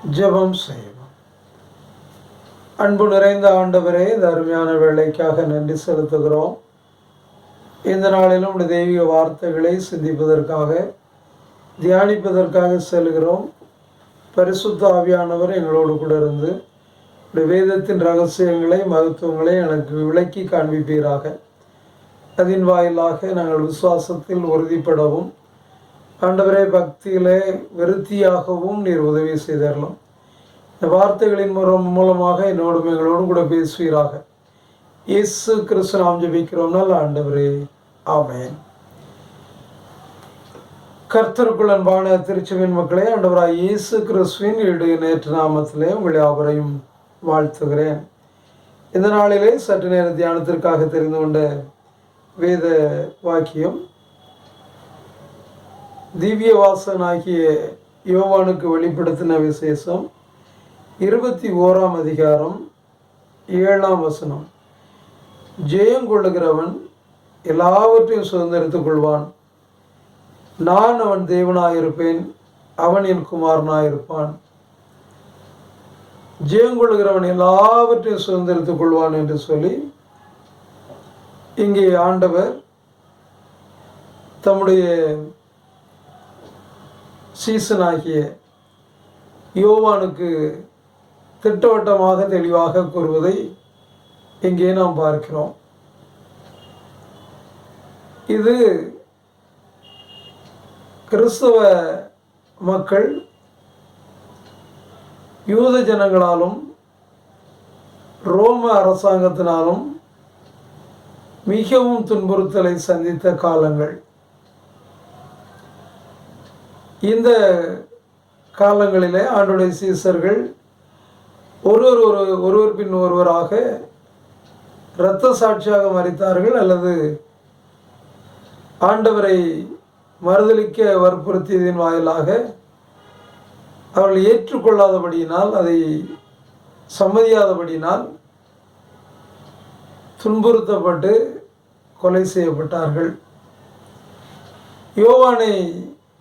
ஜெபம் செய்வோம். அன்பு நிறைந்த ஆண்டவரே, இந்த அருமையான வேலைக்காக நன்றி செலுத்துகிறோம். இந்த நாளிலும் உடைய தெய்வீக வார்த்தைகளை சிந்திப்பதற்காக, தியானிப்பதற்காக செல்கிறோம். பரிசுத்த ஆவியானவர் எங்களோடு கூட இருந்து உடைய வேதத்தின் ரகசியங்களை, மகத்துவங்களை எனக்கு விளக்கி காண்பிப்பீராக. அதன் வாயிலாக நாங்கள் விசுவாசத்தில் உறுதிப்படவும், ஆண்டவரே பக்தியிலே விருத்தியாகவும் நீர் உதவி செய்தரலாம். இந்த வார்த்தைகளின் மூலமாக என்னோடும் எங்களோடும் கூட பேசுவீராக. இயேசு கிறிஸ்து நாம் ஜெபிக்கிறோம் நல்ல ஆண்டவரே, ஆமென். கர்த்தருக்குள் அன்பான திருச்சபையின் மக்களே, ஆண்டவராய் இயேசு கிறிஸ்துவின் நேற்று நாமத்திலே உங்களை யாவரையும் வாழ்த்துகிறேன். இந்த நாளிலே சற்று நேர தியானத்திற்காக தெரிந்து கொண்ட வேத வாக்கியம் திவ்ய வாசனாகிய யோவானுக்கு வெளிப்படுத்தின விசேஷம் 21ஆம் அதிகாரம் 7ஆம் வசனம். ஜெயங்கொள்ளுகிறவன் எல்லாவற்றையும் சுதந்திரித்துக் கொள்வான். நான் அவன் தேவனாயிருப்பேன், அவன் என் குமாரனாயிருப்பான். ஜெயங்கொள்ளுகிறவன் எல்லாவற்றையும் சுதந்திரித்துக் கொள்வான் என்று சொல்லி இங்கே ஆண்டவர் தம்முடைய சீசனாகிய யோவானுக்கு திட்டவட்டமாக தெளிவாக கூறுவதை இங்கே நாம் பார்க்கிறோம். இது கிறிஸ்தவ மக்கள் யூத ஜனங்களாலும் ரோம அரசாங்கத்தினாலும் மிகவும் துன்புறுத்தலை சந்தித்த காலங்கள். இந்த காலங்களிலே ஆண்டவருடைய சீசர்கள் ஒருவர் பின் ஒருவராக இரத்த சாட்சியாக மரித்தார்கள், அல்லது ஆண்டவரை மறுதலிக்க வற்புறுத்தியதின் வாயிலாக அவர்கள் ஏற்றுக்கொள்ளாதபடியினால், அதை சம்மதியாதபடியினால் துன்புறுத்தப்பட்டு கொலை செய்யப்பட்டார்கள். யோவானை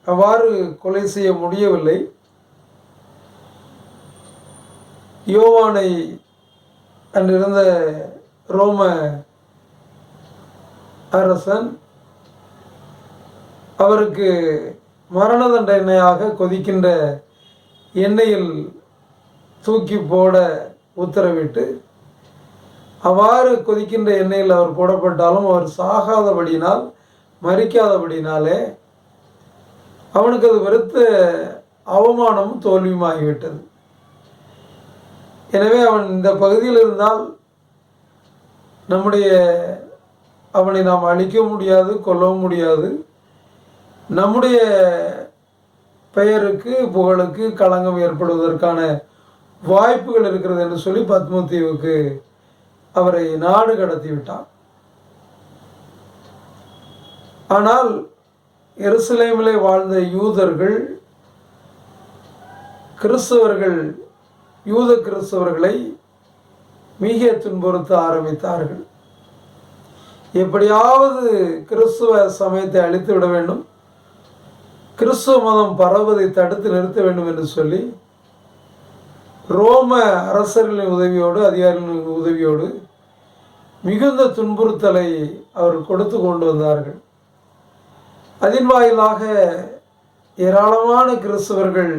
அவ்வாறு கொலை செய்ய முடியவில்லை. யோவானை அன்றிருந்த ரோம அரசன் அவருக்கு மரண தண்டனையாக கொதிக்கின்ற எண்ணெயில் தூக்கி போட உத்தரவிட்டு, அவ்வாறு கொதிக்கின்ற எண்ணெயில் அவர் போடப்பட்டாலும் அவர் சாகாதபடினால், மரிக்காதபடினாலே அவனுக்கு அது வெறுத்த அவமானமும் தோல்வியுமாகிவிட்டது. எனவே அவன் இந்த பகுதியில் இருந்தால் அவனை நாம் அழிக்க முடியாது, கொல்லவும் முடியாது. நம்முடைய பெயருக்கு, புகழுக்கு களங்கம் ஏற்படுவதற்கான வாய்ப்புகள் இருக்கிறது என்று சொல்லி பத்மதீவுக்கு அவரை நாடு கடத்தி விட்டான். ஆனால் எருசலேமிலே வாழ்ந்த யூதர்கள், யூத கிறிஸ்தவர்களை மிக துன்புறுத்த ஆரம்பித்தார்கள். எப்படியாவது கிறிஸ்துவ சமயத்தை அழித்து விட வேண்டும், கிறிஸ்துவ மதம் பரவுவதை தடுத்து நிறுத்த வேண்டும் என்று சொல்லி ரோம அரசர்களின் உதவியோடு, அதிகாரிகளின் உதவியோடு மிகுந்த துன்புறுத்தலை அவர் கொடுத்து கொண்டு வந்தார்கள். அதன் வாயிலாக ஏராளமான கிறிஸ்தவர்கள்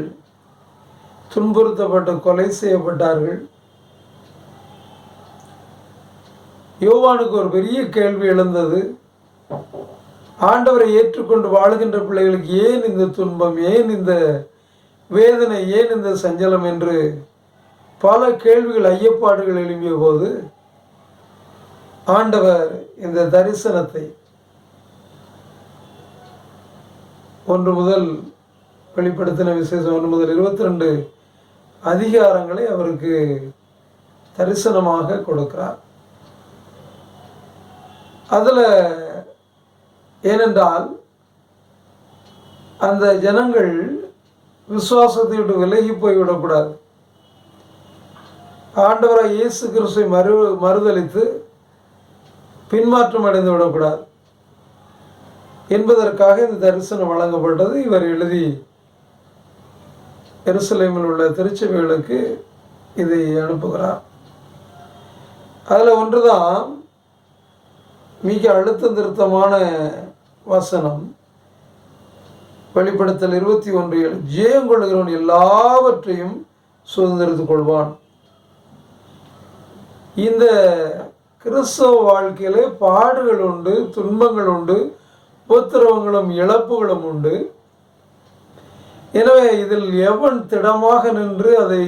துன்புறுத்தப்பட்டு கொலை செய்யப்பட்டார்கள். யோவானுக்கு ஒரு பெரிய கேள்வி எழுந்தது. ஆண்டவரை ஏற்றுக்கொண்டு வாழுகின்ற பிள்ளைகளுக்கு ஏன் இந்த துன்பம், ஏன் இந்த வேதனை, ஏன் இந்த சஞ்சலம் என்று பல கேள்விகள், ஐயப்பாடுகள் எழும்பிய போது ஆண்டவர் இந்த தரிசனத்தை 1 முதல் வெளிப்படுத்தின விசேஷம் 1 முதல் 22 அதிகாரங்களை அவருக்கு தரிசனமாக கொடுக்கிறார். அதில் ஏனென்றால் அந்த ஜனங்கள் விசுவாசத்தை விட்டு விலகி போய்விடக்கூடாது. ஆண்டவராய் இயேசு கிறிஸ்துவை மறுதலித்து பின்மாற்றம் அடைந்து விடக்கூடாது என்பதற்காக இந்த தரிசனம் வழங்கப்பட்டது. இவர் எழுதி எருசலேமில் உள்ள திருச்சபைகளுக்கு இதை அனுப்புகிறார். அதில் ஒன்று தான் மிக அழுத்தம் திருத்தமான வசனம். வெளிப்படுத்தல் 21:7, ஜெயம் கொள்ளுகிறவன் எல்லாவற்றையும் சுதந்திரித்துக் கொள்வான். இந்த கிறிஸ்தவ வாழ்க்கையிலே பாடுகள் உண்டு, துன்பங்கள் உண்டு, உபத்திரவங்களும் இழப்புகளும் உண்டு. எனவே இதில் எவன் திடமாக நின்று அதை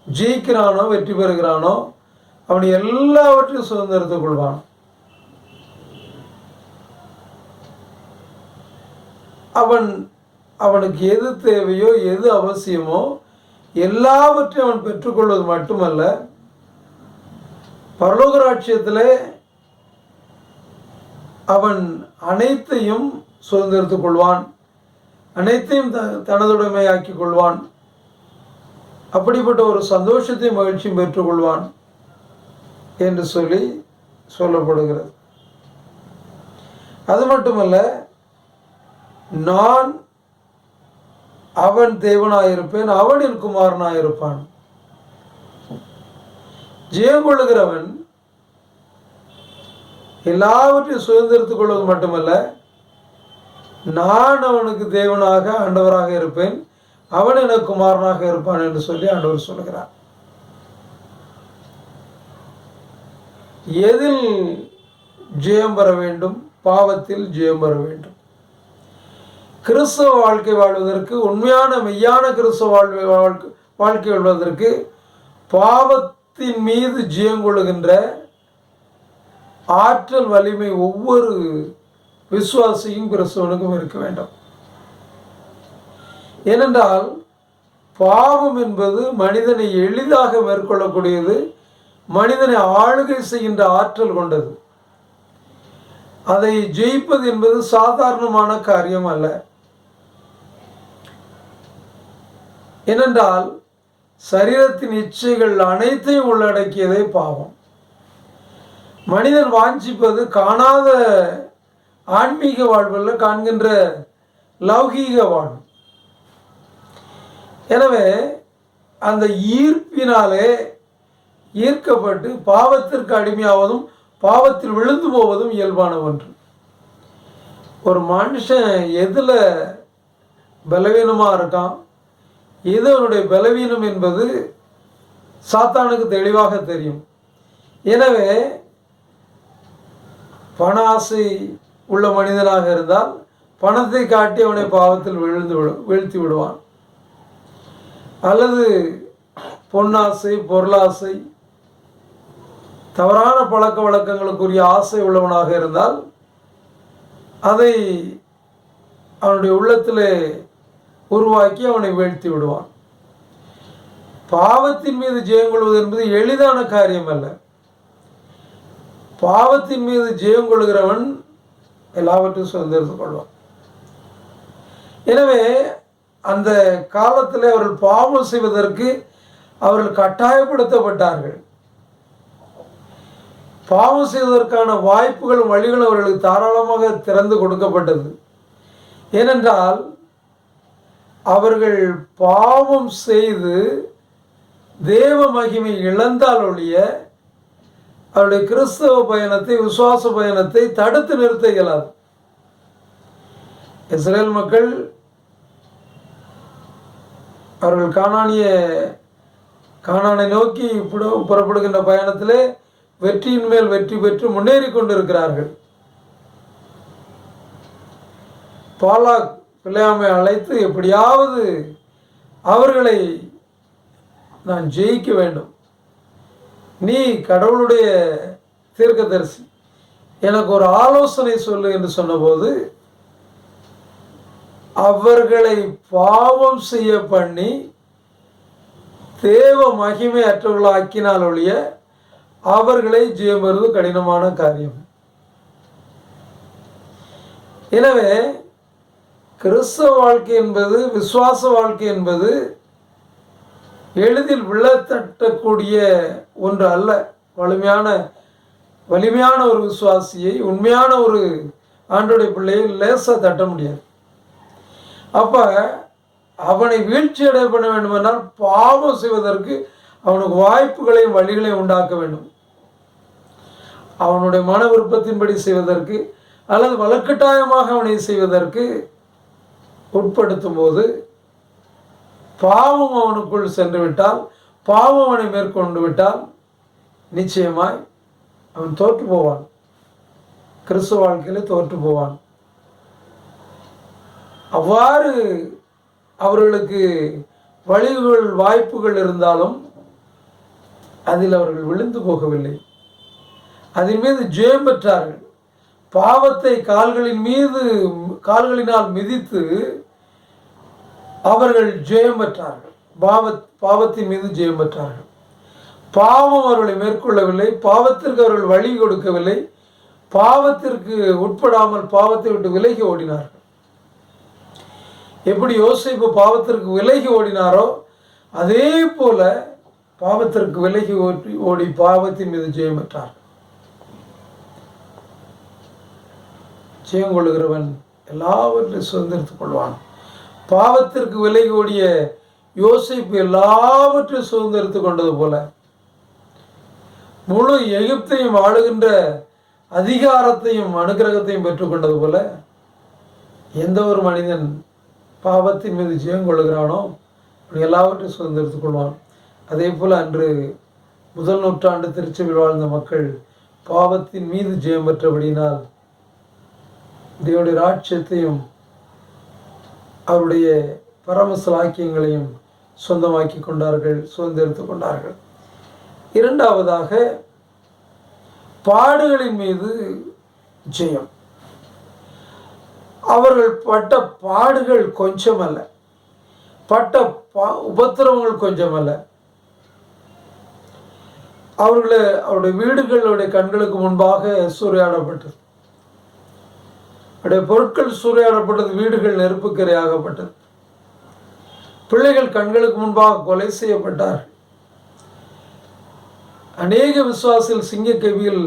ஜெயிக்கிறானோ, வெற்றி பெறுகிறானோ, அவன் எல்லாவற்றையும் சுதந்திரித்துக் கொள்வான். அவனுக்கு எது தேவையோ, எது அவசியமோ எல்லாவற்றையும் அவன் பெற்றுக்கொள்வது மட்டுமல்ல, பரலோக ராஜ்யத்திலே அவன் அனைத்தையும் சுதந்திரித்துக் கொள்வான், அனைத்தையும் தனதுடைமையாக்கி கொள்வான். அப்படிப்பட்ட ஒரு சந்தோஷத்தையும் மகிழ்ச்சியும் பெற்றுக்கொள்வான் என்று சொல்லப்படுகிறது. அது மட்டுமல்ல, நான் அவன் தேவனாயிருப்பேன், அவன் என் குமாரனாயிருப்பான். ஜெயம் கொள்ளுகிறவன் எல்லாவற்றையும் சுதந்திரித்துக் கொள்வது மட்டுமல்ல, நான் அவனுக்கு தேவனாக ஆண்டவராக இருப்பேன், அவன் எனக்கு குமாரனாக இருப்பான் என்று சொல்லி ஆண்டவர் சொல்கிறார். எதில் ஜெயம் பெற வேண்டும்? பாவத்தில் ஜெயம் பெற வேண்டும். கிறிஸ்தவ வாழ்க்கை வாழ்வதற்கு, உண்மையான மெய்யான கிறிஸ்தவ வாழ்க்கை வாழ்வதற்கு பாவத்தின் மீது ஜெயம் கொள்ளுகின்ற ஆற்றல் வலிமை ஒவ்வொரு விசுவாசியும் கிறிஸ்தவனுக்கும் இருக்க வேண்டும். ஏனென்றால் பாவம் என்பது மனிதனை எளிதாக மேற்கொள்ளக்கூடியது, மனிதனை ஆளுகை செய்கின்ற ஆற்றல் கொண்டது. அதை ஜெயிப்பது என்பது சாதாரணமான காரியம் அல்ல. ஏனென்றால் சரீரத்தின் இச்சைகள் அனைத்தையும் உள்ளடக்கியதே பாவம். மனிதன் வாஞ்சிப்பது காணாத ஆன்மீக வாழ்வில் காண்கின்ற லௌகீக வாழ்வு. எனவே அந்த ஈர்ப்பினாலே ஈர்க்கப்பட்டு பாவத்திற்கு அடிமையாவதும் பாவத்தில் விழுந்து போவதும் இயல்பான ஒன்று. ஒரு மனுஷன் எதில் பலவீனமாக இருக்கான், எது அவனுடைய பலவீனம் என்பது சாத்தானுக்கு தெளிவாக தெரியும். எனவே பண ஆசை உள்ள மனிதனாக இருந்தால் பணத்தை காட்டி அவனை பாவத்தில் வீழ்த்தி விடுவான். அல்லது பொன்னாசை, பொருளாசை, தவறான பழக்க வழக்கங்களுக்குரிய ஆசை உள்ளவனாக இருந்தால் அதை அவனுடைய உள்ளத்திலே உருவாக்கி அவனை வீழ்த்தி விடுவான். பாவத்தின் மீது ஜெயம் கொள்வது என்பது எளிதான காரியம் அல்ல. பாவத்தின் மீது ஜெயம் கொள்கிறவன் எல்லாவற்றையும் சுதந்திரித்துக் கொள்வான். எனவே அந்த காலத்தில் அவர்கள் பாவம் செய்வதற்கு அவர்கள் கட்டாயப்படுத்தப்பட்டார்கள். பாவம் செய்வதற்கான வாய்ப்புகளும் வழிகளும் அவர்களுக்கு தாராளமாக திறந்து கொடுக்கப்பட்டது. ஏனென்றால் அவர்கள் பாவம் செய்து தேவ மகிமை இழந்தால் ஒழிய அவருடைய கிறிஸ்தவ பயணத்தை, விசுவாச பயணத்தை தடுத்து நிறுத்த இயலாது. இஸ்ரேல் மக்கள் அவர்கள் கானானை நோக்கி புறப்படுகின்ற பயணத்திலே வெற்றியின் மேல் வெற்றி பெற்று முன்னேறி கொண்டிருக்கிறார்கள். பாலாக் பிள்ளையாமை அழைத்து எப்படியாவது அவர்களை நான் ஜெயிக்க வேண்டும், நீ கடவுளுடைய தீர்க்கதரிசி, எனக்கு ஒரு ஆலோசனை சொல்லு என்று சொன்னபோது அவர்களை பாவம் செய்ய பண்ணி தேவ மகிமை அற்றவர்களாக்கினால் ஒழிய அவர்களை ஜெயம் பெறுவது கடினமான காரியம். எனவே கிறிஸ்தவ வாழ்க்கை என்பது, விசுவாச வாழ்க்கை என்பது எளிதில் விழத்தட்டக்கூடிய ஒன்று அல்ல. வலிமையான ஒரு விசுவாசியை, உண்மையான ஒரு ஆண்டோடைய பிள்ளையை லேசாக தட்ட முடியாது. அப்போ அவனை வீழ்ச்சி அடைய பண்ண வேண்டுமென்றால் பாவம் செய்வதற்கு அவனுக்கு வாய்ப்புகளையும் வழிகளையும் உண்டாக்க வேண்டும். அவனுடைய மன விருப்பத்தின்படி செய்வதற்கு அல்லது வலுக்கட்டாயமாக அவனை செய்வதற்கு உட்படுத்தும் போது பாவம் அவனுக்குள் சென்று விட்டால், பாவம் அவனை மேற்கொண்டு விட்டால் நிச்சயமாய் அவன் தோற்று போவான். கிறிஸ்துவ வாழ்க்கையில் தோற்று போவான். அவ்வாறு அவர்களுக்கு வழிகள் வாய்ப்புகள் இருந்தாலும் அதில் அவர்கள் விழுந்து போகவில்லை. அதன் மீது ஜெயம் பெற்றார்கள். பாவத்தை கால்களினால் மிதித்து அவர்கள் ஜெயம் பெற்றார்கள். பாவத்தின் மீது ஜெயம் பெற்றார்கள். பாவம் அவர்களை மேற்கொள்ளவில்லை. பாவத்திற்கு அவர்கள் வழி கொடுக்கவில்லை. பாவத்திற்கு உட்படாமல் பாவத்தை விட்டு விலகி ஓடினார்கள். எப்படி யோசேப்பு பாவத்திற்கு விலகி ஓடினாரோ அதே போல பாவத்திற்கு விலகி ஓடி பாவத்தின் மீது ஜெயம் பெற்றார். ஜெயம் கொள்ளுகிறவன் எல்லாவற்றையும் சுதந்திரித்துக் கொள்வான். பாவத்திற்கு விலகி ஓடிய யோசேப்பு எல்லாவற்றையும் சுதந்திரித்துக் கொண்டது போல முழு எகிப்தையும் ஆளுகின்ற அதிகாரத்தையும் அனுகிரகத்தையும் பெற்றுக்கொண்டது போல எந்த ஒரு மனிதன் பாவத்தின் மீது ஜெயம் கொள்ளுகிறானோ எல்லாவற்றையும் சுதந்திரித்துக் கொள்வான். அதே போல் அன்று முதல் நூற்றாண்டு திருச்சபையில் வாழ்ந்த மக்கள் பாவத்தின் மீது ஜெயம் பெற்றபடியினால் தேவனுடைய ராஜ்யத்தையும் அவருடைய பரமசலாக்கியங்களையும் சொந்தமாக்கி கொண்டார்கள், சுதந்திரித்துக் கொண்டார்கள். இரண்டாவதாக பாடுகளின் மீது ஜெயம். அவர்கள் பட்ட பாடுகள் கொஞ்சமல்ல, பட்ட உபத்திரவங்கள் கொஞ்சமல்ல. அவருடைய வீடுகளுடைய கண்களுக்கு முன்பாக சூறையாடப்பட்டது. அவருடைய பொருட்கள் சூறையாடப்பட்டது. வீடுகள் நெருப்புக்கரையாகப்பட்டது. பிள்ளைகள் கண்களுக்கு முன்பாக கொலை செய்யப்பட்டார்கள். அநேக விசுவாசிகள் சிங்கக்கவியில்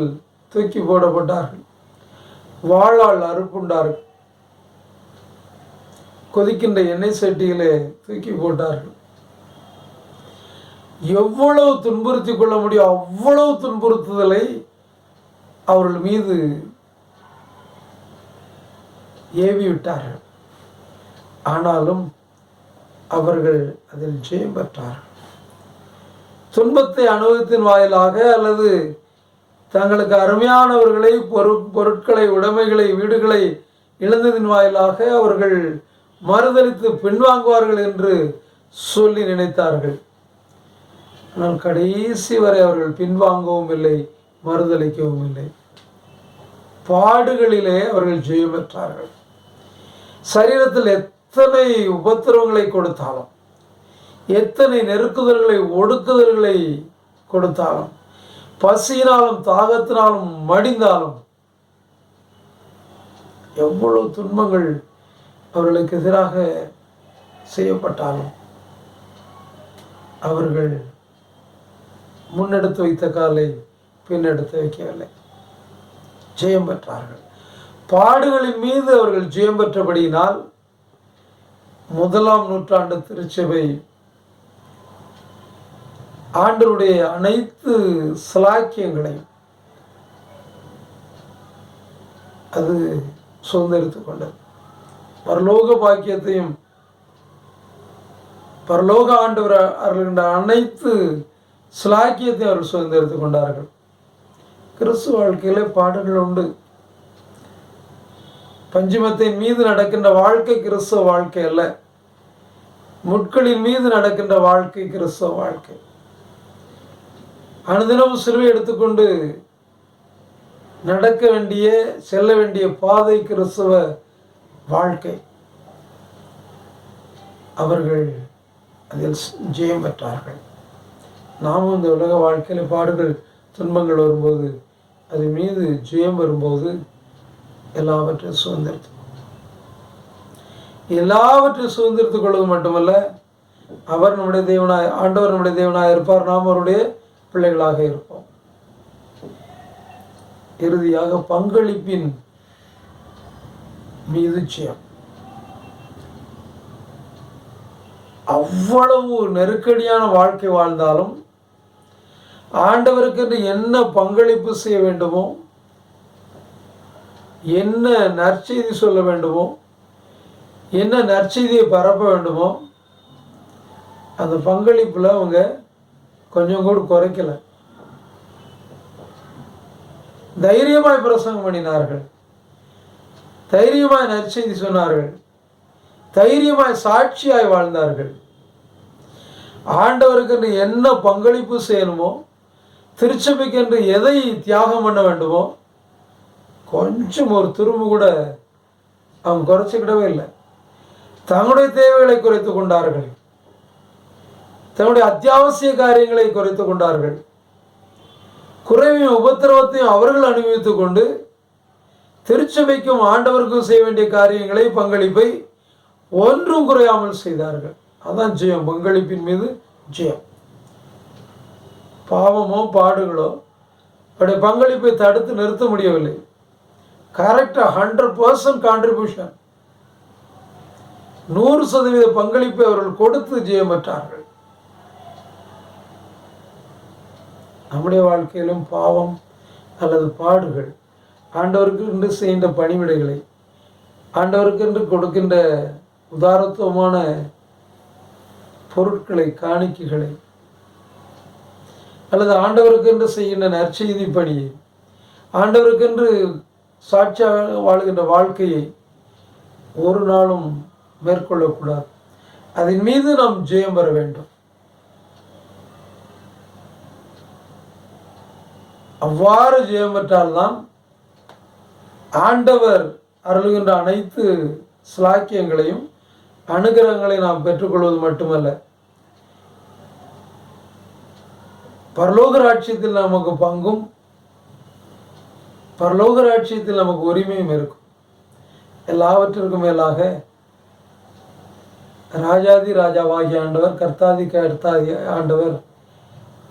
தூக்கி போடப்பட்டார்கள். வாளால் அறுப்புண்டார்கள். கொதிக்கின்ற எண்ணெய் சட்டியிலே தூக்கி போட்டார்கள். எவ்வளவு துன்புறுத்தி கொள்ள முடியும் அவ்வளவு துன்புறுத்துதலை அவர்கள் மீது ஏவி விட்டார்கள். ஆனாலும் அவர்கள் அதில் ஜெயம் பெற்றார்கள். துன்பத்தை அனுபவத்தின் வாயிலாக அல்லது தங்களுக்கு அருமையானவர்களை பொருட்களை உடைமைகளை வீடுகளை இழந்ததின் வாயிலாக அவர்கள் மறுதலித்து பின்வாங்குவார்கள் என்று சொல்லி நினைத்தார்கள். ஆனால் கடைசி வரை அவர்கள் பின்வாங்கவும் இல்லை, மறுதலிக்கவும் இல்லை. பாடுகளிலே அவர்கள் ஜெயம் பெற்றார்கள். சரீரத்தில் எத்தனை உபத்திரவங்களை கொடுத்தாலும், எத்தனை நெருக்குதல்களை ஒடுக்குதல்களை கொடுத்தாலும், பசியினாலும் தாகத்தினாலும் மடிந்தாலும், எவ்வளவு துன்பங்கள் அவர்களுக்கு எதிராக செய்யப்பட்டாலும் அவர்கள் முன்னெடுத்து வைத்த காலை பின்னெடுத்து வைக்கவில்லை, ஜெயம் பெற்றார்கள். பாடுகளின் மீது அவர்கள் ஜெயம் பெற்றபடியினால் முதலாம் நூற்றாண்டு திருச்சபை ஆண்டவருடைய அனைத்து சலாக்கியங்களையும் அது சுதந்திரித்துக் கொண்டது. பரலோக பாக்கியத்தையும் பரலோக ஆண்டவர் அவர்கின்ற அனைத்து சலாக்கியத்தையும் அவர்கள் சுதந்திரித்துக் கொண்டார்கள். கிறிஸ்துவ வாழ்க்கையிலே பாடுகள் உண்டு. பஞ்சுமத்தின் மீது நடக்கின்ற வாழ்க்கை கிறிஸ்துவ வாழ்க்கை அல்ல. முட்களின் மீது நடக்கின்ற வாழ்க்கை கிறிஸ்துவ வாழ்க்கை. அனுதினமும் சிலுவை எடுத்துக்கொண்டு நடக்க வேண்டிய செல்ல வேண்டிய பாதை கிறிஸ்துவ வாழ்க்கை. அவர்கள் அதில் ஜெயம் பெற்றார்கள். நாமும் இந்த உலக வாழ்க்கையில் பாடுகள் துன்பங்கள் வரும்போது அது மீது ஜெயம் வரும்போது எல்லாவற்றையும் சுதந்திரித்துக் கொள்வது மட்டுமல்ல, அவர் நம்முடைய தேவனாய், ஆண்டவர் நம்முடைய தேவனாய் இருப்பார், நாம் அவருடைய பிள்ளைகளாக இருப்போம். இறுதியாக பங்களிப்பின் மீது ஜெயம். அவ்வளவு நெருக்கடியான வாழ்க்கை வாழ்ந்தாலும் ஆண்டவருக்கு என்ன பங்களிப்பு செய்ய வேண்டுமோ, என்ன நற்செய்தி சொல்ல வேண்டுமோ, என்ன நற்செய்தியை பரப்ப வேண்டுமோ, அந்த பங்களிப்பில் அவங்க கொஞ்சம் கூட குறைக்கல. தைரியமாய் பிரசங்கம் பண்ணினார்கள், தைரியமாய் நற்செய்தி சொன்னார்கள், தைரியமாய் சாட்சியாய் வாழ்ந்தார்கள். ஆண்டவருக்கு என்ன பங்களிப்பு செய்யணுமோ, திருச்சபைக்கென்று எதை தியாகம் பண்ண வேண்டுமோ, கொஞ்சம் ஒரு துரும்பு கூட அவங்க குறைச்சிக்கிடவே இல்லை. தங்களுடைய தேவைகளை குறைத்து கொண்டார்கள், தங்களுடைய அத்தியாவசிய காரியங்களை குறைத்து கொண்டார்கள். குறைவையும் உபத்திரவத்தையும் அவர்கள் அனுபவித்துக் கொண்டு திருச்சபைக்கும் ஆண்டவருக்கும் செய்ய வேண்டிய காரியங்களை, பங்களிப்பை ஒன்றும் குறையாமல் செய்தார்கள். அதான் ஜெயம், பங்களிப்பின் மீது ஜெயம். பாவமோ பாடுகளோ அவருடைய பங்களிப்பை தடுத்து நிறுத்த முடியவில்லை. கரெக்டாக 100% கான்ட்ரிபியூஷன், 100% பங்களிப்பை அவர்கள் கொடுத்து ஜெயம் பெற்றார்கள். நம்முடைய வாழ்க்கையிலும் பாவம் அல்லது பாடுகள், ஆண்டவருக்கு என்று செய்கின்ற பணிவிடைகளை, ஆண்டவருக்கு என்று கொடுக்கின்ற உதாரத்துவமான பொருட்களை, காணிக்கைகளை, அல்லது ஆண்டவருக்கென்று செய்கின்ற நற்செய்தி பணியை, ஆண்டவருக்கென்று சாட்சியாக வாழ்கின்ற வாழ்க்கையை ஒரு நாளும் மேற்கொள்ளக்கூடாது. அதன் மீது நாம் ஜெயம் பெற வேண்டும். அவ்வாறு ஜெயம் பெற்றால்தான் ஆண்டவர் அருளுகின்ற அனைத்து ஸ்லாக்கியங்களையும் அனுகிரகங்களை நாம் பெற்றுக்கொள்வது மட்டுமல்ல, பரலோக ராட்சியத்தில் நமக்கு பங்கும், பரலோக ராட்சியத்தில் நமக்கு உரிமையும் இருக்கும். எல்லாவற்றிற்கும் மேலாக ராஜாதி ராஜாவாகிய ஆண்டவர், கர்த்தாதி கர்த்தாதி ஆண்டவர்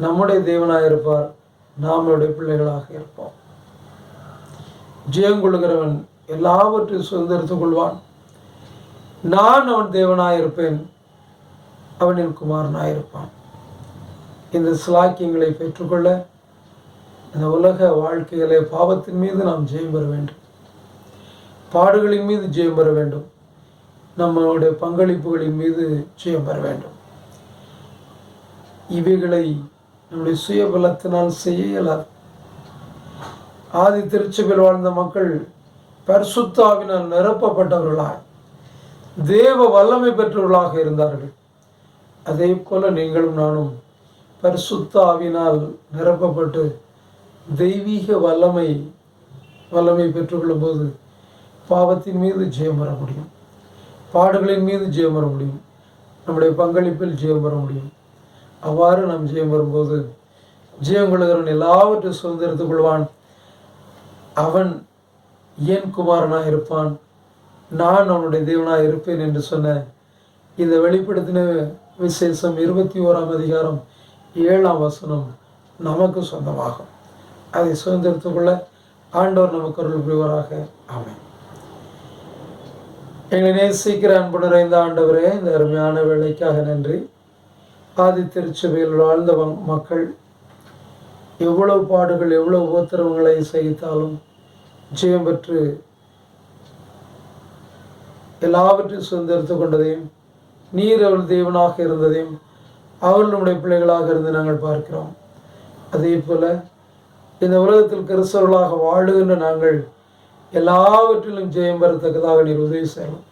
நம்முடைய தேவனாக இருப்பார், நம்முடைய பிள்ளைகளாக இருப்போம். ஜெயங்கொள்கிறவன் எல்லாவற்றையும் சுதந்திரத்துக் கொள்வான். நான் அவன் தேவனாயிருப்பேன், அவனின் குமாரனாயிருப்பான். இந்த சிலாக்கியங்களை பெற்றுக்கொள்ள இந்த உலக வாழ்க்கையிலே பாவத்தின் மீது நாம் ஜெயம் பெற வேண்டும், பாடுகளின் மீது ஜெயம் பெற வேண்டும், நம்மளுடைய பங்களிப்புகளின் மீது ஜெயம் பெற வேண்டும். இவைகளை நம்முடைய சுய பலத்தினால் செய்ய இயலாது. ஆதி திருச்சபையில் வாழ்ந்த மக்கள் பரிசுத்த ஆவியினால் நிரப்பப்பட்டவர்களாய் தேவ வல்லமை பெற்றவர்களாக இருந்தார்கள். அதே போல நீங்களும் நானும் பரிசுத்த ஆவியினால் நிரப்பப்பட்டு தெய்வீக வல்லமை பெற்றுக்கொள்ளும் போது பாவத்தின் மீது ஜெயம் பெற முடியும், பாடுகளின் மீது ஜெயம் பெற முடியும், நம்முடைய பங்களிப்பில் ஜெயம் பெற முடியும். அவ்வாறு நாம் ஜெயம் வரும்போது ஜெயம் கொள்கிறவன் எல்லாவற்றையும் சுதந்திரத்துக் கொள்வான். அவன் என் குமாரனாக இருப்பான், நான் அவனுடைய தேவனாக இருப்பேன் என்று சொன்ன இந்த வெளிப்படுத்தின விசேஷம் 21ஆம் அதிகாரம் 7ஆம் வசனம் நமக்கு சொந்தமாகும். அதை சுதந்திரத்துக் கொள்ள ஆண்டவர் நமக்கு அருள் புரிவாராக. ஆமென். எங்களை நேசிக்கிற அன்பு நிறைந்த ஆண்டவரே, இந்த அருமையான வேலைக்காக நன்றி. ஆதி திருச்சபையில் வாழ்ந்த மக்கள் எவ்வளவு பாடுகள், எவ்வளவு உபத்திரவங்களை சகித்தாலும் ஜெயம் பெற்று எல்லாவற்றையும் சுதந்திரத்துக் கொண்டதையும், நீர் அவள் தேவனாக இருந்ததையும் அவர்கள் நம்முடைய பிள்ளைகளாக இருந்து நாங்கள் பார்க்கிறோம். அதே போல இந்த உலகத்தில் கிறிஸ்தவர்களாக வாழுகின்ற நாங்கள் எல்லாவற்றிலும் ஜெயம் பெறத்தக்கதாக நீர் உதவி செய்யலாம்.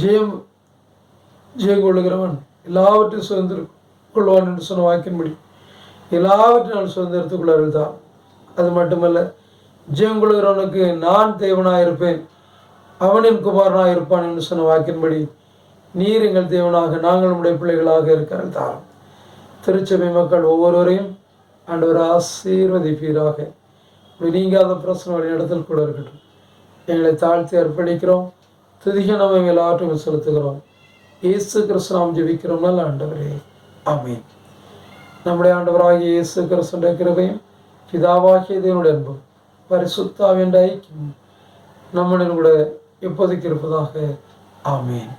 ஜெயம் கொள்ளுகிறவன் எல்லாவற்றையும் சுதந்திரம் கொள்வான் என்று சொன்ன வாக்கின்படி எல்லாவற்றையும் சுதந்திரத்துக்குள்ள இருந்தான். அது மட்டுமல்ல, ஜெயம் கொள்ளுகிறவனுக்கு நான் தேவனாக இருப்பேன், அவனின் குமாரனாக இருப்பான் என்று சொன்ன வாக்கின்படி நீர் எங்கள் தேவனாக, நாங்கள் நம்முடைய பிள்ளைகளாக இருக்கிற தாரம். திருச்சபை மக்கள் ஒவ்வொருவரையும் ஆண்டவர் ஆசீர்வதிப்பீராக. நீங்காத பிரச்சனை வழி இடத்தில் கூட இருக்கட்டும். எங்களை தாழ்த்தி அர்ப்பணிக்கிறோம், துதிக நம்ம எல்லாவற்றையும் செலுத்துகிறோம். இயேசு கிறிஸ்து நாம் ஜெபிக்கிறோம் நல்ல ஆண்டவரே, ஆமென். நம்முடைய ஆண்டவராகிய இயேசு கிறிஸ்துவின் கிருபையும் பிதாவாகிய தேவனுடைய அன்பும் பரிசுத்த ஆவியின் ஐக்கியமும் நம்முடன் கூட எப்போதைக்கு இருப்பதாக. ஆமென்.